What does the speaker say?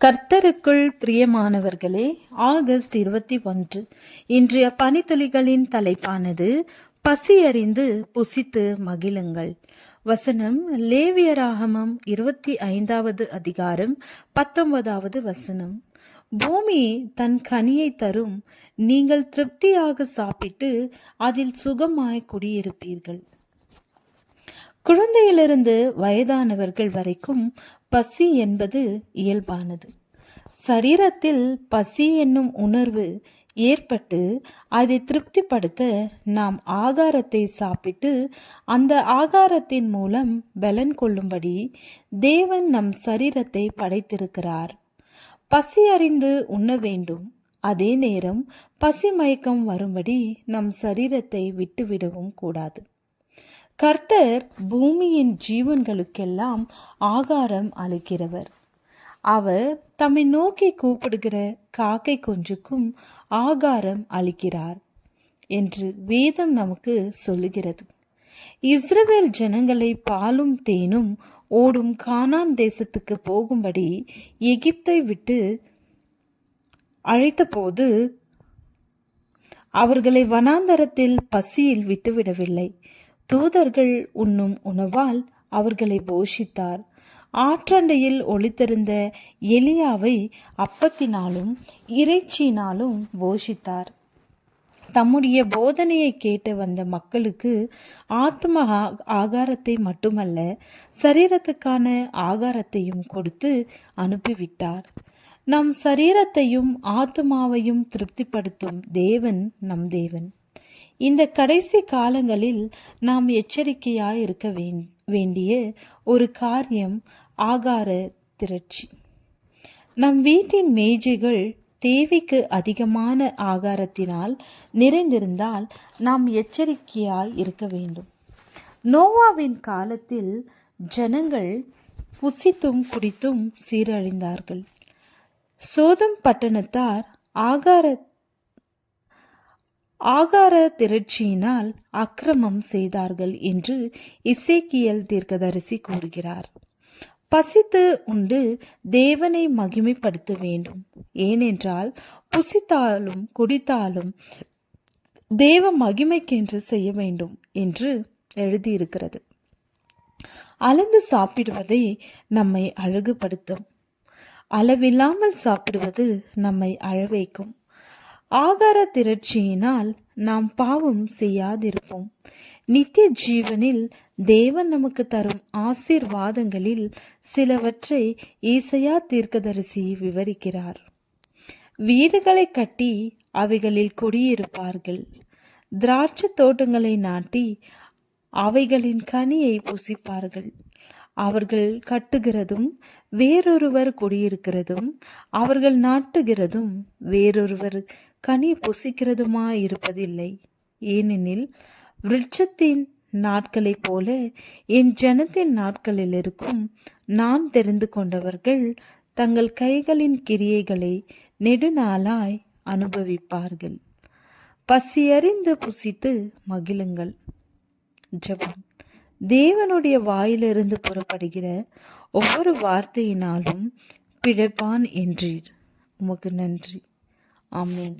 கர்த்தருக்குள் பிரியமானவர்களே, ஆகஸ்ட் 21 இன்றைய பனித்துளிகளின் தலைப்பானது பசியறிந்து புசித்து மகிழுங்கள். வசனம் லேவியராகமம் 25வது அதிகாரம் 19வது வசனம். பூமி தன் கனியை தரும், நீங்கள் திருப்தியாக சாப்பிட்டு அதில் சுகமாய் குடியிருப்பீர்கள். குழந்தையிலிருந்து வயதானவர்கள் வரைக்கும் பசி என்பது இயல்பானது. சரீரத்தில் பசி என்னும் உணர்வு ஏற்பட்டு அதை திருப்திப்படுத்த நாம் ஆகாரத்தை சாப்பிட்டு அந்த ஆகாரத்தின் மூலம் பலன் கொள்ளும்படி தேவன் நம் சரீரத்தை படைத்திருக்கிறார். பசி அறிந்து உண்ண வேண்டும். அதே நேரம் பசி மயக்கம் வரும்படி நம் சரீரத்தை விட்டுவிடவும் கூடாது. கர்த்தர் பூமியின் ஜீவன்களுக்கெல்லாம் ஆகாரம் அளிக்கிறவர். அவர் தம்மை நோக்கி கூப்பிடுகிற காக்கை குஞ்சுக்கும் ஆகாரம் அளிக்கிறார் என்று வேதம் நமக்கு சொல்லுகிறது. இஸ்ரவேல் ஜனங்களை பாலும் தேனும் ஓடும் கானான் தேசத்துக்கு போகும்படி எகிப்தை விட்டு அழைத்தபோது அவர்களை வனாந்தரத்தில் பசியில் விட்டுவிடவில்லை. தூதர்கள் உண்ணும் உணவால் அவர்களை போஷித்தார். ஆற்றண்டையில் ஒளித்திருந்த எலியாவை அப்பத்தினாலும் இறைச்சியினாலும் போஷித்தார். தம்முடைய போதனையை கேட்டு வந்த மக்களுக்கு ஆத்ம ஆகாரத்தை மட்டுமல்ல, சரீரத்துக்கான ஆகாரத்தையும் கொடுத்து அனுப்பிவிட்டார். நம் சரீரத்தையும் ஆத்மாவையும் திருப்திப்படுத்தும் தேவன் நம் தேவன். இந்த கடைசி காலங்களில் நாம் எச்சரிக்கையாய் இருக்க வேண்டிய ஒரு காரியம் ஆகார திரட்சி. நம் வீட்டின் மேஜைகள் தேவைக்கு அதிகமான ஆகாரத்தினால் நிறைந்திருந்தால் நாம் எச்சரிக்கையாய் இருக்க வேண்டும். நோவாவின் காலத்தில் ஜனங்கள் புசித்தும் குடித்தும் சீரழிந்தார்கள். சோதம் பட்டணத்தார் ஆகார திரட்சியினால் அக்கிரமம் செய்தார்கள் என்று எசேக்கியேல் தீர்க்கதரிசி கூறுகிறார். பசித்து உண்டு தேவனை மகிமைப்படுத்த வேண்டும். ஏனென்றால் புசித்தாலும் குடித்தாலும் தேவ மகிமைக்கென்று செய்ய வேண்டும் என்று எழுதியிருக்கிறது. அளந்து சாப்பிடுவதை நம்மை அழகுபடுத்தும். அளவில்லாமல் சாப்பிடுவது நம்மை அழவைக்கும். ஆகார திரட்சியினால் நாம் பாவம் செய்யாதிருப்போம். நித்திய ஜீவனில் தேவன் நமக்கு தரும் ஆசீர்வாதங்களில் சிலவற்றை ஏசாயா தீர்க்கதரிசி விவரிக்கிறார். வீடுகளை கட்டி அவைகளில் குடியிருப்பார்கள். திராட்சை தோட்டங்களை நாட்டி அவைகளின் கனியை புசிப்பார்கள். அவர்கள் கட்டுகிறதும் வேறொருவர் குடியிருக்கிறதும் அவர்கள் நாட்டுகிறதும் வேறொருவர் கனி புசிக்கிறதுமாயிருப்பதில்லை. ஏனெனில் விருட்சத்தின் நாட்களைப் போல என் ஜனத்தின் நாட்களில் இருக்கும். நான் தெரிந்து கொண்டவர்கள் தங்கள் கைகளின் கிரியைகளை நெடுநாளாய் அனுபவிப்பார்கள். பசியறிந்து புசித்து மகிழுங்கள். ஜெபம். தேவனுடைய வாயிலிருந்து புறப்படுகிற ஒவ்வொரு வார்த்தையினாலும் பிழைப்பான் என்றீர். உமக்கு நன்றி. ஆமென்.